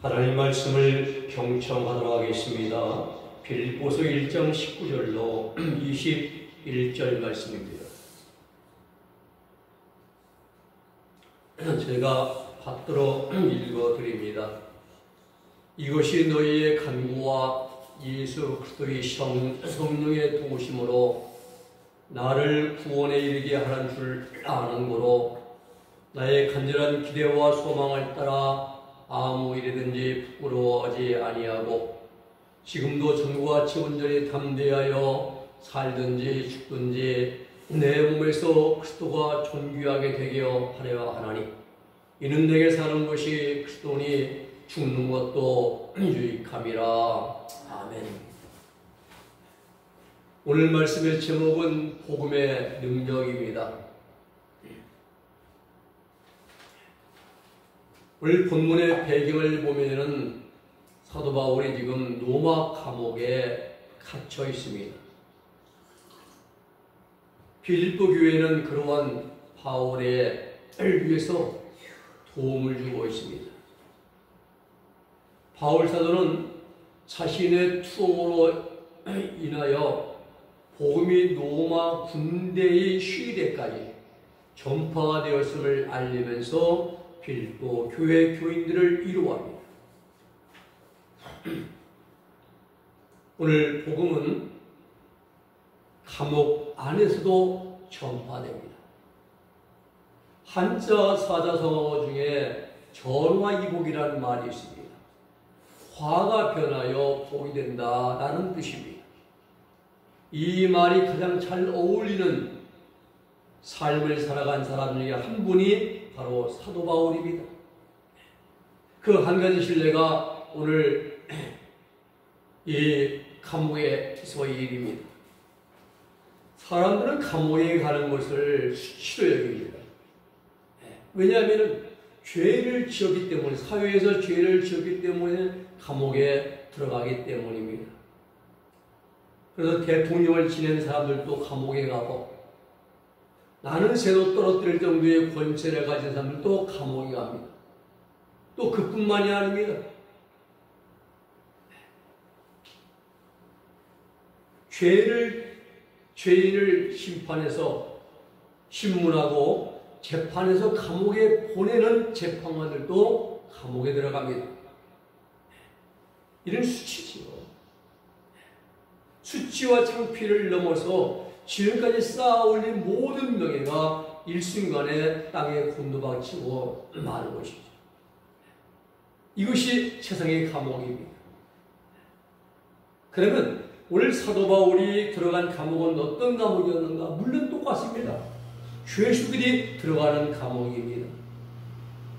하나님 말씀을 경청하도록 하겠습니다. 빌립보서 1장 19절로 21절 말씀입니다. 제가 받들어 읽어드립니다. 이것이 너희의 간구와 예수 그리스도의 성령의 도우심으로 나를 구원에 이르게 하는 줄 아는 거로 나의 간절한 기대와 소망을 따라 아무 일이든지 부끄러워하지 아니하고 지금도 전과 같이 온전히 담대하여 살든지 죽든지 내 몸에서 그리스도가 존귀하게 되게 하려 하나니 이는 내게 사는 것이 그리스도니 죽는 것도 유익함이라. 아멘. 오늘 말씀의 제목은 복음의 능력입니다. 오늘 본문의 배경을 보면은 사도 바울이 지금 로마 감옥에 갇혀 있습니다. 빌립보 교회는 그러한 바울의 위해서 도움을 주고 있습니다. 바울 사도는 자신의 투옥으로 인하여 복음이 로마 군대의 시대까지 전파가 되었음을 알리면서 빌립보 교회 교인들을 위로합니다. 오늘 복음은 감옥 안에서도 전파됩니다. 한자 사자성어 중에 전화이복이라는 말이 있습니다. 화가 변하여 복이 된다라는 뜻입니다. 이 말이 가장 잘 어울리는 삶을 살아간 사람 중에 한 분이 바로 사도 바울입니다. 그 한 가지 신뢰가 오늘 이 감옥에서의 일입니다. 사람들은 감옥에 가는 것을 수치로 여깁니다. 왜냐하면 죄를 지었기 때문에, 사회에서 죄를 지었기 때문에 감옥에 들어가기 때문입니다. 그래서 대통령을 지낸 사람들도 감옥에 가고 나는 새도 떨어뜨릴 정도의 권세를 가진 사람들도 감옥에 갑니다. 또 그뿐만이 아닙니다. 죄인을 심판해서 신문하고 재판해서 감옥에 보내는 재판관들도 감옥에 들어갑니다. 이런 수치지요. 수치와 창피를 넘어서 지금까지 쌓아올린 모든 명예가 일순간에 땅에 곤두박히고 마는 것이죠. 이것이 세상의 감옥입니다. 그러면 오늘 사도 바울이 들어간 감옥은 어떤 감옥이었는가? 물론 똑같습니다. 죄수들이 들어가는 감옥입니다.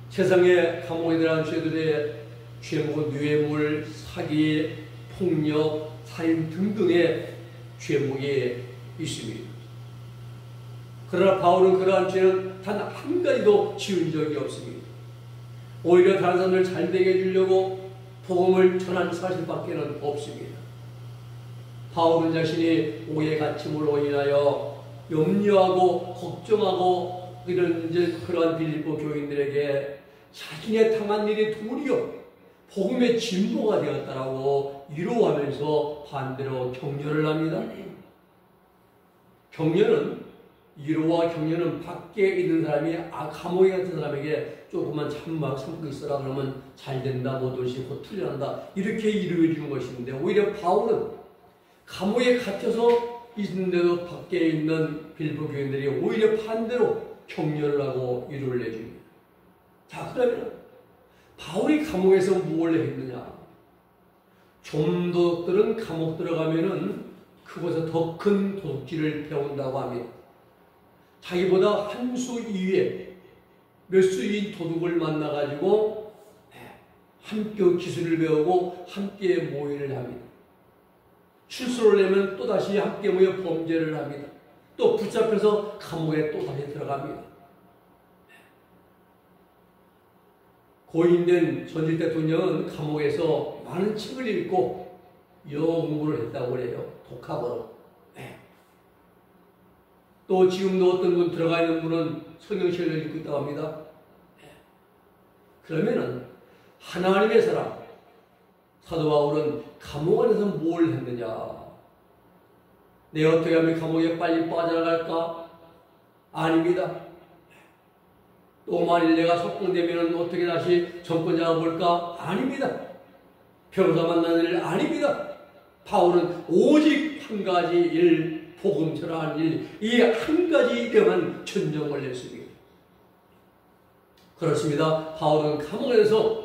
세상의 감옥에 들어간 죄들의 죄목은 뇌물, 사기, 폭력, 살인 등등의 죄목이 있습니다. 그러나 바울은 그러한 죄는 단 한 가지도 지은 적이 없습니다. 오히려 다른 사람들 잘 되게 해주려고 복음을 전한 사실밖에는 없습니다. 바울은 자신이 오해 갇힘으로 인하여 염려하고 걱정하고 그러한 빌립보 교인들에게 자신의 당한 일이 도리어 복음의 진보가 되었다라고 위로하면서 반대로 격려를 합니다. 격려는, 위로와 격려는 밖에 있는 사람이 감옥에 같은 사람에게 조금만 참고 있어라 그러면 잘 된다, 뭐든지 곧 풀려난다, 이렇게 위로해 주는 것인데, 오히려 바울은 감옥에 갇혀서 있는데도 밖에 있는 빌립보 교인들이 오히려 반대로 격려를 하고 위로를 해줍니다. 자, 그러면 바울이 감옥에서 뭘 했느냐? 좀도둑들은 감옥 들어가면은 그곳에서 더 큰 도둑질을 배운다고 합니다. 자기보다 한 수 이외에 몇 수인 도둑을 만나가지고 함께 기술을 배우고 함께 모의를 합니다. 출소를 내면 또다시 함께 모여 범죄를 합니다. 또 붙잡혀서 감옥에 또다시 들어갑니다. 고인된 전직 대통령은 감옥에서 많은 책을 읽고 영어 공부를 했다고 그래요. 독학으로. 또 지금도 어떤 분 들어가 있는 분은 성경책을 읽고 있다고 합니다. 그러면은 하나님의 사람 사도 바울은 감옥 안에서 뭘 했느냐? 내가 어떻게 하면 감옥에 빨리 빠져나갈까? 아닙니다. 또 만일 내가 석방되면 어떻게 다시 정권자가 볼까? 아닙니다. 변호사 만나는 일 아닙니다. 바울은 오직 한 가지 일, 복음 전하는 일, 이 한 가지 일에만 전정을 냈습니다. 그렇습니다. 바울은 감옥에서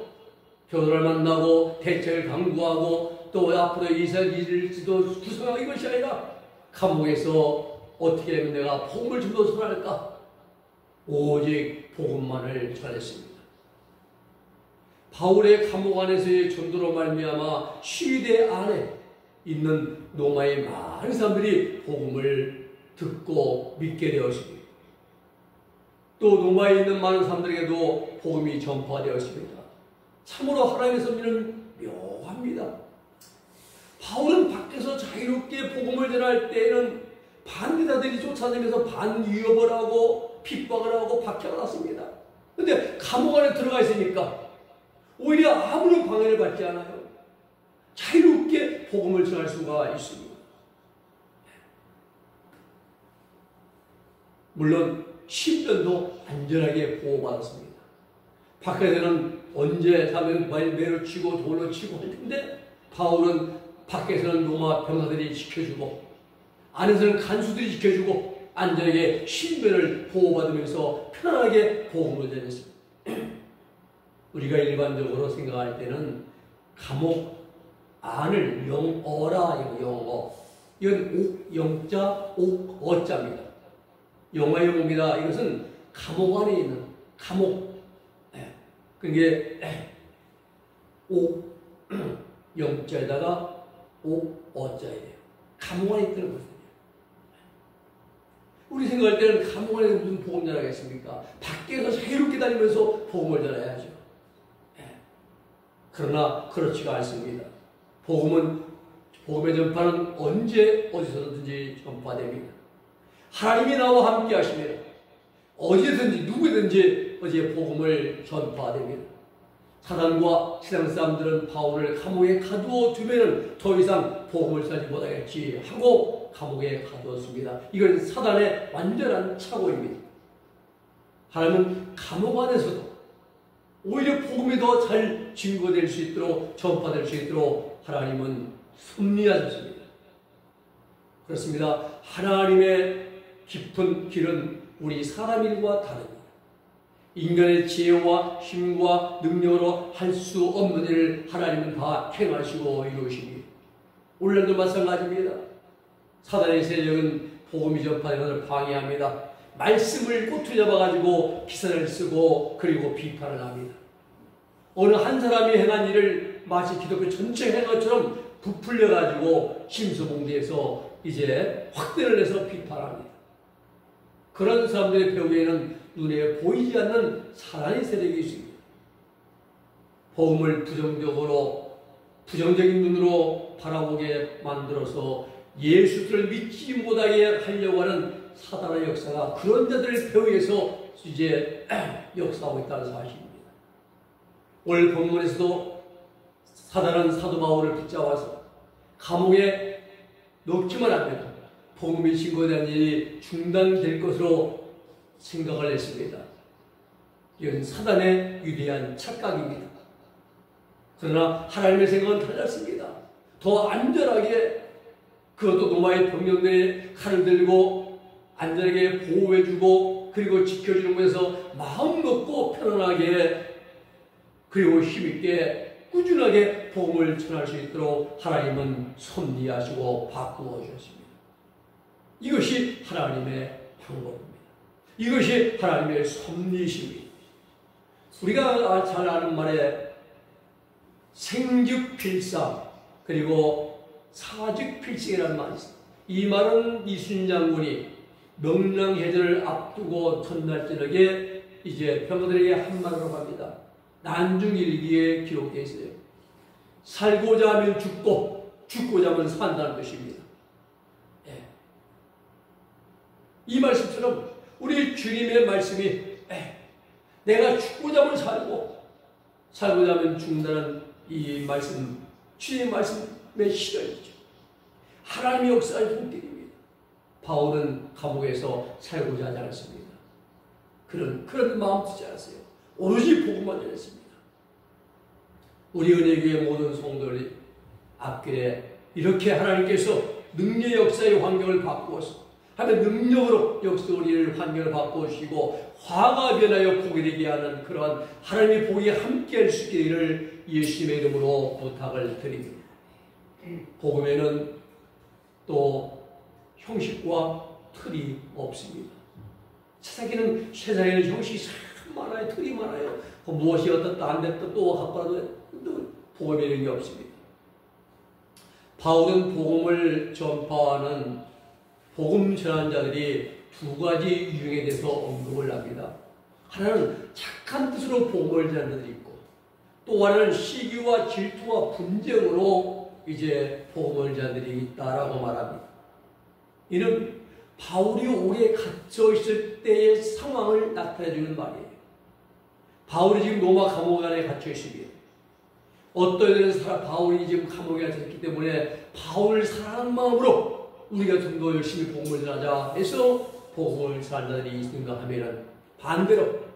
변호를 만나고 대책을 강구하고 또 앞으로 이사일지도 구성하고 이것이 아니라 감옥에서 어떻게 하면 내가 복음을 좀 더 전할까? 오직 복음만을 전했습니다. 바울의 감옥 안에서의 전도로 말미암아 시대 안에 있는 로마의 많은 사람들이 복음을 듣고 믿게 되었습니다. 또 로마에 있는 많은 사람들에게도 복음이 전파되었습니다. 참으로 하나님의 섭리는 묘합니다. 바울은 밖에서 자유롭게 복음을 전할 때에는 반대자들이 쫓아다니면서 반위협을 하고 핍박을 하고 박해가 났습니다. 그런데 감옥 안에 들어가 있으니까 오히려 아무런 방해를 받지 않아요. 자유롭게 복음을 전할 수가 있습니다. 물론 신변도 안전하게 보호받았습니다. 밖에서는 언제 사면 매로 치고 돌로 치고 할 텐데 바울은 밖에서는 로마 병사들이 지켜주고 안에서는 간수들이 지켜주고 안전하게 신변을 보호받으면서 편안하게 복음을 전했습니다. 우리가 일반적으로 생각할 때는 감옥 안을 영어라, 영어. 이건 영자, 어자입니다. 영어의 영어입니다. 이것은 감옥 안에 있는 감옥. 그게 영자에다가 어자예요. 감옥 안에 있다는 거거든요. 우리 생각할 때는 감옥 안에서 무슨 복음 전하겠습니까? 밖에서 자유롭게 다니면서 복음을 전해야죠. 그러나 그렇지가 않습니다. 복음의 전파는 언제 어디서든지 전파됩니다. 하나님이 나와 함께 하시면 어디든지 누구든지 어디에 복음을 전파됩니다. 사단과 세상 사람들은 바울을 감옥에 가두어 두면 더 이상 복음을 전하지 못하겠지 하고 감옥에 가두었습니다. 이건 사단의 완전한 착오입니다. 하나님은 감옥 안에서도 오히려 복음이 더 잘 증거될 수 있도록 전파될 수 있도록 하나님은 섭리하셨습니다. 그렇습니다. 하나님의 깊은 길은 우리 사람 일과 다릅니다. 인간의 지혜와 힘과 능력으로 할 수 없는 일을 하나님은 다 행하시고 이루십니다. 오늘도 마찬가지입니다. 사단의 세력은 복음이 전파되는 것을 방해합니다. 말씀을 꼬투리 잡아가지고 기사를 쓰고 그리고 비판을 합니다. 어느 한 사람이 행한 일을 마치 기독교 전체 행한 것처럼 부풀려가지고 심수봉대해서 이제 확대를 해서 비판합니다. 그런 사람들의 배후에는 눈에 보이지 않는 사단의 세력이 있습니다. 복음을 부정적인 눈으로 바라보게 만들어서 예수를 믿지 못하게 하려고 하는 사단의 역사가 그런 자들의 배후에서 이제 역사하고 있다는 사실입니다. 오늘 본문에서도 사단은 사도 바울을 붙잡아서 감옥에 넣기만 하면 복음이 증거된 일이 중단될 것으로 생각을 했습니다. 이건 사단의 위대한 착각입니다. 그러나 하나님의 생각은 달랐습니다. 더 안전하게 그것도 로마의 병력들이 칼을 들고 안전하게 보호해주고 그리고 지켜주는 것에서 마음 놓고 편안하게 그리고 힘있게 꾸준하게 복음을 전할 수 있도록 하나님은 섭리하시고 바꾸어 주셨습니다. 이것이 하나님의 방법입니다. 이것이 하나님의 섭리이십니다. 우리가 잘 아는 말에 생즉필상 그리고 사즉필승이라는 말이 있습니다. 이 말은 이순신 장군이 명랑해전을 앞두고 전날 저녁에 이제 병사들에게 한마디로 합니다. 난중일기에 기록되어 있어요. 살고자 하면 죽고 죽고자 하면 산다는 것입니다. 이 말씀처럼 우리 주님의 말씀이 내가 죽고자 하면 살고 살고자 하면 죽는다는 이 말씀, 주님의 말씀에 실현이죠. 하나님의 역사의 본질입니다. 바울은 감옥에서 살고자 하지 않았습니다. 그런 마음 두지 않았어요. 오로지 복음만 전했습니다. 우리 은혜교회 모든 성도들이 앞길에 이렇게 하나님께서 능력의 역사의 환경을 바꾸어서 하면 능력으로 역사 우리를 환경을 바꿔주시고 화가 변하여 복이 되게 하는 그러한 하나님의 복이 함께할 수 있기를 예수님의 이름으로 부탁을 드립니다. 복음에는 또 형식과 틀이 없습니다. 세상에는 형식이 참 많아요. 틀이 많아요. 무엇이 어떻다 안 됐다 또 갖고라도 복음에 이런 게 없습니다. 바울은 복음을 전파하는 복음 전환자들이 두 가지 유형에 대해서 언급을 합니다. 하나는 착한 뜻으로 복음을 전하는 자들이 있고 또 하나는 시기와 질투와 분쟁으로 이제 복음을 전하는 자들이 있다라고 말합니다. 이는 바울이 오래 갇혀 있을 때의 상황을 나타내 주는 말이에요. 바울이 지금 로마 감옥 안에 갇혀 있습니다. 어떤 일은 바울이 지금 감옥에 갇혔기 때문에 바울을 사랑하는 마음으로 우리가 좀 더 열심히 복음을 전하자 해서 복음을 전하는 자들이 있는가 하면은 반대로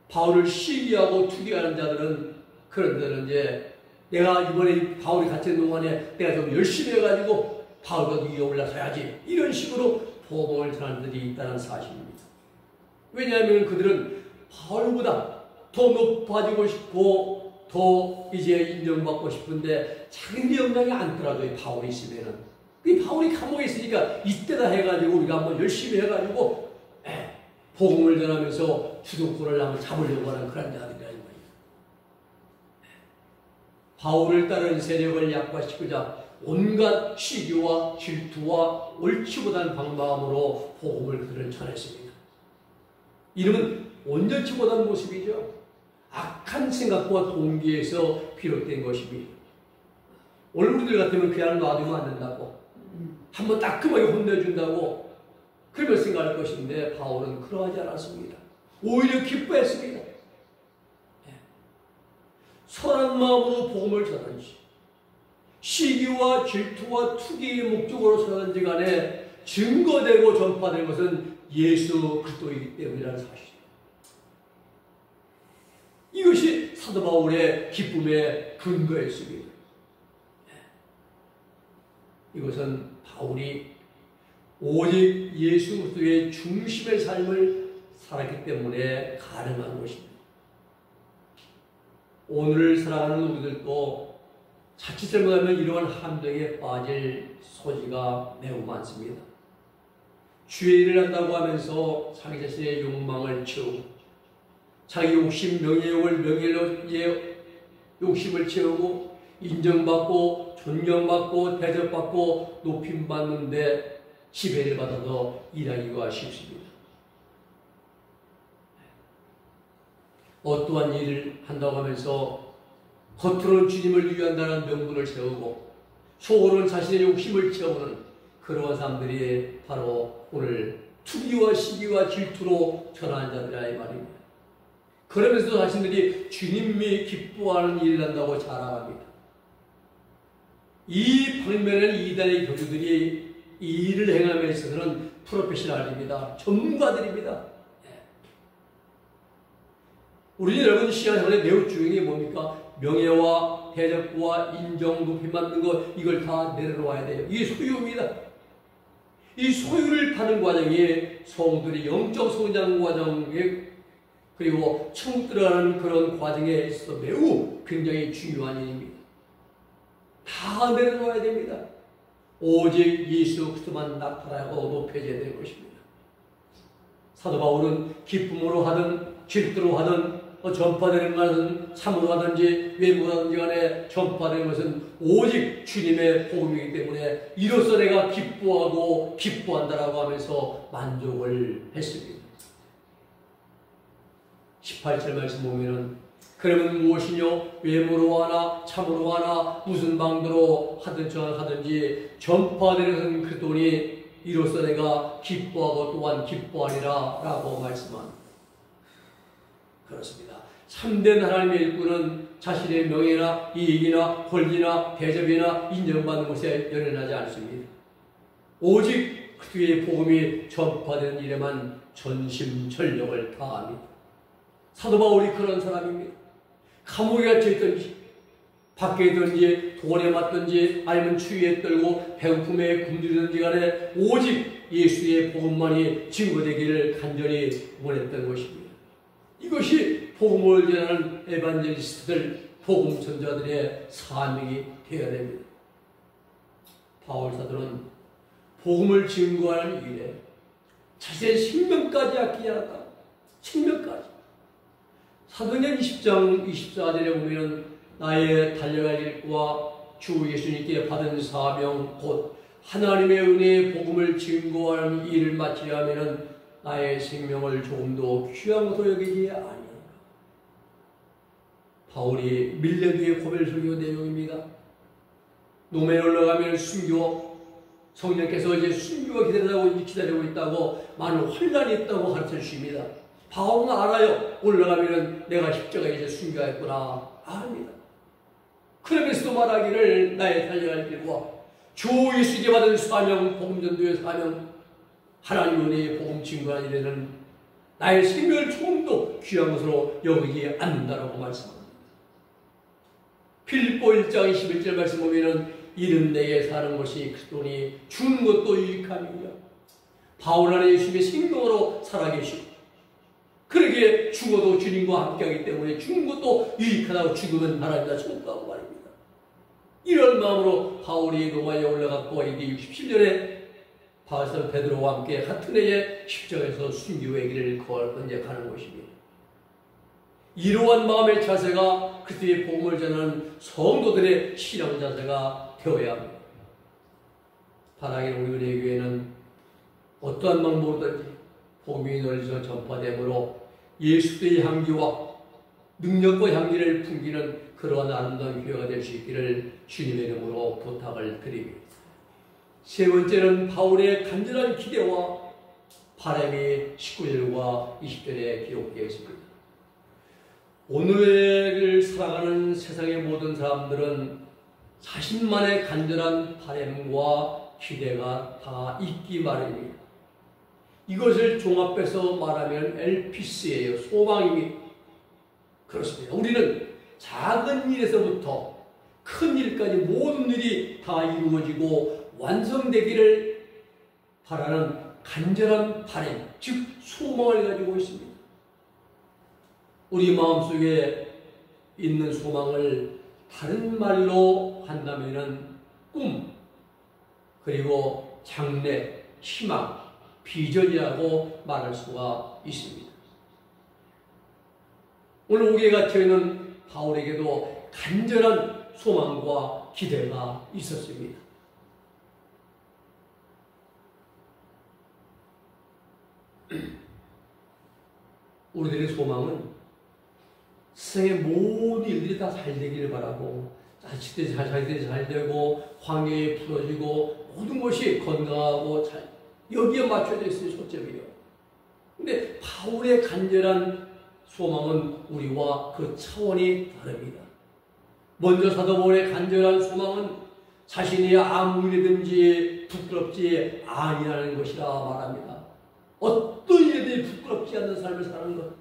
바울을 시기하고 투기하는 자들은 그런 데는 이제 내가 이번에 바울이 갇힌 동안에 내가 좀 열심히 해가지고 바울과 위에 올라서야지 이런 식으로 복음을 전하는 자들이 있다는 사실입니다. 왜냐하면 그들은 바울보다 더 높아지고 싶고 더 이제 인정받고 싶은데 자기 영향이 안 떨어져요. 바울이 있으면은. 바울이 감옥에 있으니까 이때다 해가지고 우리가 한번 열심히 해가지고 복음을 전하면서 주도권을 한번 잡으려고 하는 그런 자들이라는 거예요. 바울을 따르는 세력을 약화시키자 온갖 시기와 질투와 옳지 못한 방법으로 복음을 그들은 전했습니다. 이름은 온전치 못한 모습이죠. 악한 생각과 동기에서 비롯된 것입니다. 오늘 우리들 같으면 그냥 놔두면 안 된다고 한번 따끔하게 혼내준다고 그러면 생각할 것인데 바울은 그러하지 않았습니다. 오히려 기뻐했습니다. 선한 마음으로 복음을 전하는지 시기와 질투와 투기의 목적으로 전하는지 간에 증거되고 전파된 것은 예수 그리스도이기 때문이라는 사실입니다. 이것이 사도 바울의 기쁨의 근거였습니다. 이것은 바울이 오직 예수 그리스도의 중심의 삶을 살았기 때문에 가능한 것입니다. 오늘을 살아가는 우리들도 자칫 잘못하면 이러한 함정에 빠질 소지가 매우 많습니다. 주의 일을 한다고 하면서 자기 자신의 욕망을 채우고 자기 욕심, 명예의 욕심을 채우고 인정받고 존경받고 대접받고 높임받는데 지배를 받아서 일하기가 쉽습니다. 어떠한 일을 한다고 하면서 겉으로는 주님을 위한다는 명분을 세우고 속으로는 자신의 욕심을 채우는 그러한 사람들이 바로 오늘 투기와 시기와 질투로 전하는 자들이라 이 말입니다. 그러면서 자신들이 주님이 기뻐하는 일을 한다고 자랑합니다. 이 방면에는 이단의 교주들이 이 일을 행함에 있어서는 프로페셔널입니다. 전문가들입니다. 우리는 여러분 신앙생활에 매우 중요한 게 뭡니까? 명예와 대접과 인정, 높임 받는 것 이걸 다 내려놓아야 돼요. 이게 소유입니다. 이 소유를 타는 과정이 성도들이 영적 성장 과정에 그리고 천국 들어가는 그런 과정에 있어서 매우 굉장히 중요한 일입니다. 다 내려놓아야 됩니다. 오직 예수 그리스도만 나타나고 높여져야 될 것입니다. 사도 바울은 기쁨으로 하든 질투로 하든 전파되는 것은 참으로 하든지 외모로 하든지 간에 전파되는 것은 오직 주님의 복음이기 때문에 이로써 내가 기뻐하고 기뻐한다라고 하면서 만족을 했습니다. 18절 말씀 보면은 그러면 무엇이뇨? 외모로 하나 참으로 하나 무슨 방도로 하든지 전파되는 것은 그 돈이 이로써 내가 기뻐하고 또한 기뻐하리라 라고 말씀합니다. 그렇습니다. 참된 하나님의 일꾼은 자신의 명예나 이익이나 권리나 대접이나 인정받는 것에 연연하지 않습니다. 오직 그의 복음이 전파되는 일에만 전심전력을 다합니다. 사도 바울이 그런 사람입니다. 감옥에 갇혀 있든지 밖에 있든지 돌에 맞든지 아니면 추위에 떨고 배고픔에 굶주리든지 간에 오직 예수의 복음만이 증거되기를 간절히 원했던 것입니다. 이것이 복음을 전하는 에반젤리스트들, 복음 전자들의 사명이 되어야 됩니다. 바울 사도는 복음을 증거하는 일에 자신의 생명까지 아끼지 않았다. 생명까지. 사도행전 20장 24절에 보면 나의 달려갈 일과 주 예수님께 받은 사명 곧 하나님의 은혜의 복음을 증거하는 일을 마치려 하면 나의 생명을 조금도 귀한 것으로 여기지 아니하노라. 바울이 밀레드의 고별 설교 내용입니다. 노매에 올라가면 순교, 성령께서 이제 순교가 기다리고 있다고, 많은 환란이 있다고 가르쳐 주십니다. 바울은 알아요. 올라가면 내가 십자가에 이제 순교했구나. 압니다. 그러면서도 말하기를 나의 달려갈 길과 주 예수께 받은 사명, 복음전도의 사명, 하나님 은혜의 복음 증거하는 일에는 나의 생명을 조금도 귀한 것으로 여기지 않는다라고 말씀합니다. 필립보 1장 21절 말씀 보면은 이는 내게 사는 것이 그리스도니 죽는 것도 유익함이며 바울 안에 예수님의 생명으로 살아계시고 그러기에 죽어도 주님과 함께하기 때문에 죽는 것도 유익하다고 죽으면 하나님과 천국하고 말입니다. 이런 마음으로 바울이 로마에 올라갔고 AD 67년에 바울사도 베드로와 함께 같은 해에 십자가에서 순교의 길을 건너가는 것입니다. 이러한 마음의 자세가 그리스도의 복음을 전하는 성도들의 신앙 자세가 되어야 합니다. 바라기는 우리 은혜교회는 어떠한 방법으로든지 복음이 널리서 전파되므로 예수의 향기와 능력과 향기를 풍기는 그러한 아름다운 교회가 될 수 있기를 주님의 이름으로 부탁을 드립니다. 세 번째는 바울의 간절한 기대와 바람이 19절과 20절에 기록되어 있습니다. 오늘을 살아가는 세상의 모든 사람들은 자신만의 간절한 바람과 기대가 다 있기 마련입니다. 이것을 종합해서 말하면 엘피스예요. 소망입니다. 그렇습니다. 우리는 작은 일에서부터 큰 일까지 모든 일이 다 이루어지고 완성되기를 바라는 간절한 바람, 즉 소망을 가지고 있습니다. 우리 마음속에 있는 소망을 다른 말로 한다면 꿈, 그리고 장래, 희망, 비전이라고 말할 수가 있습니다. 오늘 옥에 갇혀있는 바울에게도 간절한 소망과 기대가 있었습니다. 우리들의 소망은 세상의 모든 일들이 다 잘 되기를 바라고, 자칫 잘 되고, 환경이 풀어지고, 모든 것이 건강하고 여기에 맞춰져 있으니 초점이요. 근데 바울의 간절한 소망은 우리와 그 차원이 다릅니다. 먼저 사도 바울의 간절한 소망은 자신이 아무 일이든지 부끄럽지 아니하는 것이라 말합니다. 어떤 일이든지 부끄럽지 않는 삶을 사는 것.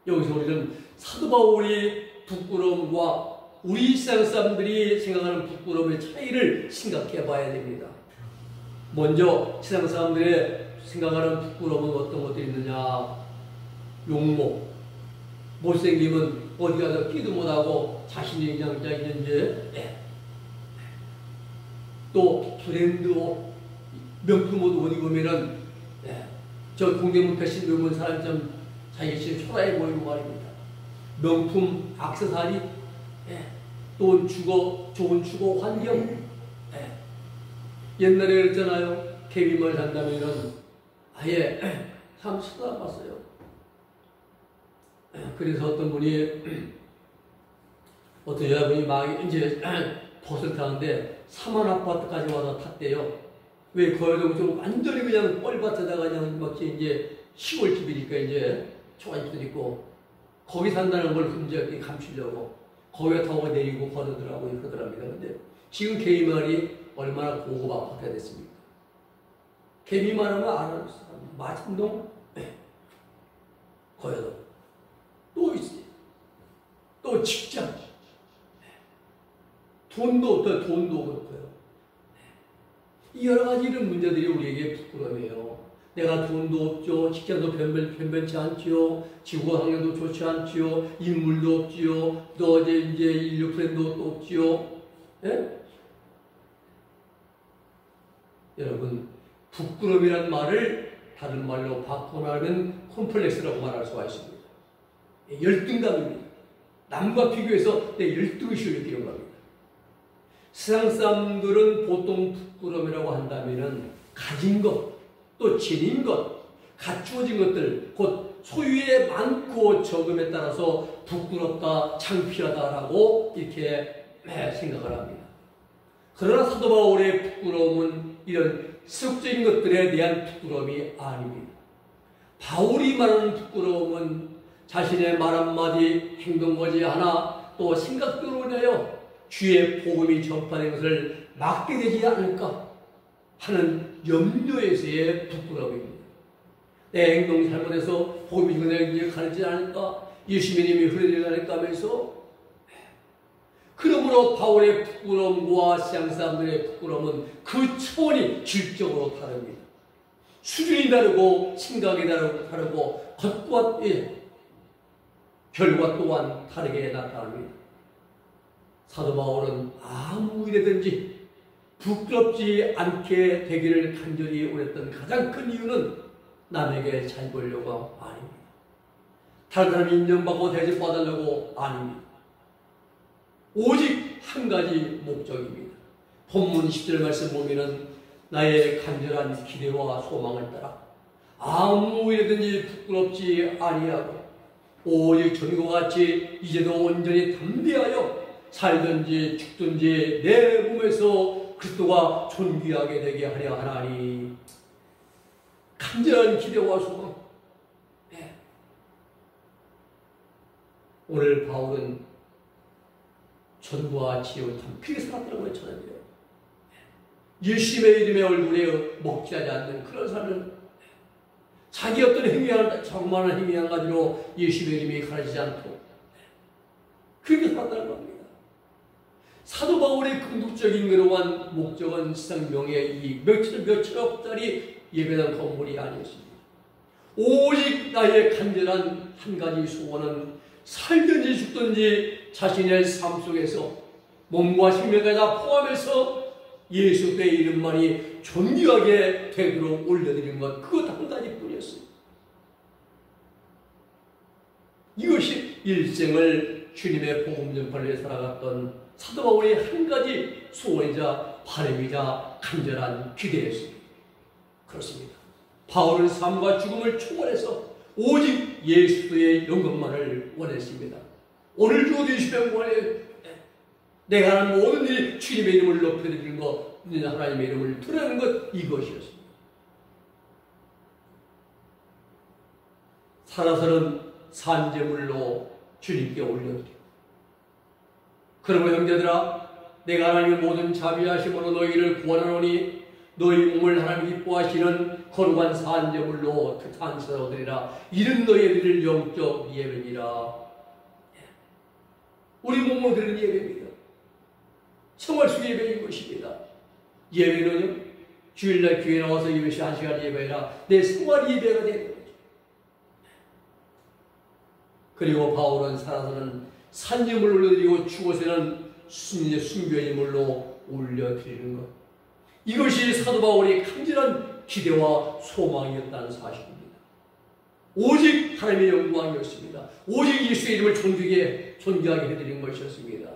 여기서 우리는 사도 바울의 부끄러움과 우리 세상 사람들이 생각하는 부끄러움의 차이를 생각해 봐야 됩니다. 먼저 세상 사람들의 생각하는 부끄러움은 어떤 것들이 있느냐. 용모, 못생기면 어디 가서 끼도 못하고 자신이 그냥 있는지, 또 브랜드 옷, 명품 옷 입으면은 저 동대문 패션 입은 사람 좀 자기 진짜 초라해 보이고 말입니다. 명품, 액세서리, 또 좋은 주거 환경. 옛날에 그랬잖아요. 케이블을 산다면은 아예 참 쳐다봤어요. 그래서 어떤 분이, 어떤 여자분이 막 이제 버스를 타는데 3만 아파트까지 와서 탔대요. 왜 거기도 좀 완전히 그냥 뻘밭에다가 그냥 막 이제 시골집이니까 이제 초가집도 있고 거기 산다는 걸 흔적이 감추려고 거기에 타고 내리고 걸으더라고요. 그러더랍니다. 근데 지금 개미말이 얼마나 고급 아파트가 됐습니까? 개미말 하면 알아요. 마진동? 네. 거기도 또 있어요. 또 직장. 네. 돈도 그렇고요. 네. 이 여러 가지 이런 문제들이 우리에게 부끄러워요. 내가 돈도 없죠. 직장도 변변치 않지요. 지구 환경도 좋지 않지요. 인물도 없지요. 또 이제 인류 프렌드도 없지요. 예? 여러분, 부끄러움이란 말을 다른 말로 바꿔말하면 콤플렉스라고 말할 수가 있습니다. 열등감입니다. 남과 비교해서 내 열등의식을 느끼는 겁니다. 세상 사람들은 보통 부끄러움이라고 한다면 가진 것, 또 지닌 것, 갖추어진 것들, 곧 소유의 많고 적음에 따라서 부끄럽다, 창피하다라고 이렇게 생각을 합니다. 그러나 사도 바울의 부끄러움은 이런 세속적인 것들에 대한 부끄러움이 아닙니다. 바울이 말하는 부끄러움은 자신의 말 한마디, 행동거지 하나, 또 생각들로 인하여 주의 복음이 전파된 것을 막게 되지 않을까 하는 염려에서의 부끄러움입니다. 내 행동이 잘못해서 복음이 그들에게 가르치지 않을까, 예수님의 이름이 흐려지지 않을까 하면서, 그러므로 바울의 부끄러움과 세상 사람들의 부끄러움은 그 차원이 질적으로 다릅니다. 수준이 다르고 생각이 다르고 것과 결과 또한 다르게 나타납니다. 사도 바울은 아무 일이든지 부끄럽지 않게 되기를 간절히 원했던 가장 큰 이유는 남에게 잘 보이려고 아닙니다. 다른 사람이 인정받고 대접받으려고 아닙니다. 오직 한 가지 목적입니다. 본문 10절 말씀 보면은 나의 간절한 기대와 소망을 따라 아무 일이든지 부끄럽지 아니하고 오직 전과 같이 이제도 온전히 담대하여 살든지 죽든지 내 몸에서 그리스도가 존귀하게 되게 하려 하나니. 간절한 기대와 소망. 네. 오늘 바울은 전과 지혜를 담피게 살았다고 했잖아요. 예수님의 이름의 얼굴에 먹지하지 않는 그런 삶을, 자기 어떤 행위한 정만한 행위한 가지로 예수님의 이름이 가르치지 않도록 그렇게 살았다는 겁니다. 사도 바울의 궁극적인 그러한 목적은 세상 명예의 이익, 몇천억짜리 예배당 건물이 아니었습니다. 오직 나의 간절한 한 가지 소원은 살든지 죽든지 자신의 삶 속에서 몸과 생명까지 다 포함해서 예수 그리스도의 이름만이 존귀하게 되도록 올려드리는 것, 그것 한 가지뿐이었습니다. 이것이 일생을 주님의 복음 전파를 위해 살아갔던 사도 바울의 한 가지 소원이자 바람이자 간절한 기대였습니다. 그렇습니다. 바울은 삶과 죽음을 초월해서 오직 예수의 영광만을 원했습니다. 오늘 주어도 예수의 영광에 내가 하는 모든 일이 주님의 이름을 높여드리는 것, 하나님의 이름을 드러내는 것, 이것이었습니다. 살아서는 산재물로 주님께 올려드리고, 그러므로 형제들아, 내가 하나님의 모든 자비하심으로 너희를 구원하노니 너희 몸을 하나님 기뻐하시는 거룩한 산재물로 탄식하여 드리라. 이는 너희를 영적 예배니라. 우리 몸으로 드리는 예배입니다. 생활 속 예배인 것입니다. 예배는요, 주일날 교회 나와서 이것이 1시간 예배라 내 생활 예배가 되는 거죠. 그리고 바울은 살아서는 산재물을 올려드리고 죽어서는 순교인물로 올려드리는 것, 이것이 사도 바울의 간절한 기대와 소망이었다는 사실입니다. 오직 하나님의 영광이었습니다. 오직 예수의 이름을 존귀하게 해드리는 것이었습니다.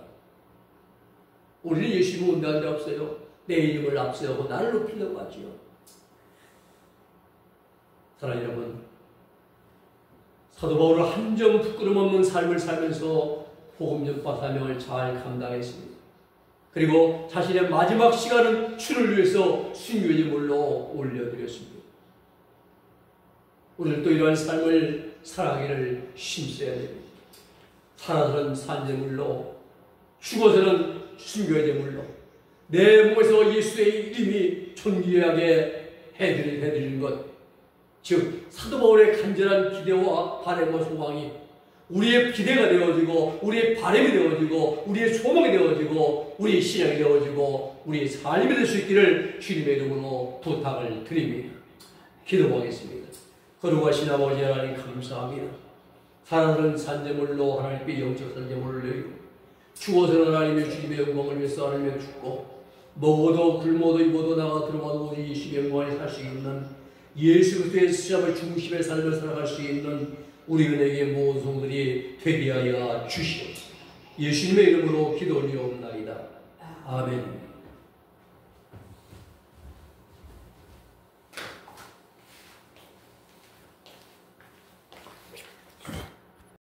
우리는 예수님을 온다는 데 없어요. 내 이름을 앞세우고 나를 높이려고 하지요. 사랑하는 여러분, 사도 바울은 한 점 부끄럼 없는 삶을 살면서 복음 전파 사명을 잘 감당했습니다. 그리고 자신의 마지막 시간은 주를 위해서 순교제물로 올려드렸습니다. 오늘도 이러한 삶을 살아가기를 힘써야 됩니다. 살아서는 산재물로, 죽어서는 순교제물로 내 몸에서 예수의 이름이 존귀하게 해드리는 것, 즉 사도 바울의 간절한 기대와 바람과 소망이 우리의 기대가 되어지고 우리의 바람이 되어지고 우리의 소망이 되어지고 우리의 신앙이 되어지고 우리의 삶이 될 수 있기를 주님의 이름으로 부탁을 드립니다. 기도하겠습니다. 거룩하신 아버지 하나님 감사합니다. 살아서는 산재물로 하나님께 영적 산재물을 내리고 죽어서는 하나님의 주님의 영광을 위해서 하나님의 죽고 먹어도 굶어도 입어도 나가 들어가도 오직 예수의 영광에 살 수 있는 예수 그리스도의 수잡을 중심에 삶을 살아갈 수 있는 우리 은혜의 모든 성들이 되게 하여 주시옵소서. 예수님의 이름으로 기도 올리옵나이다. 아멘.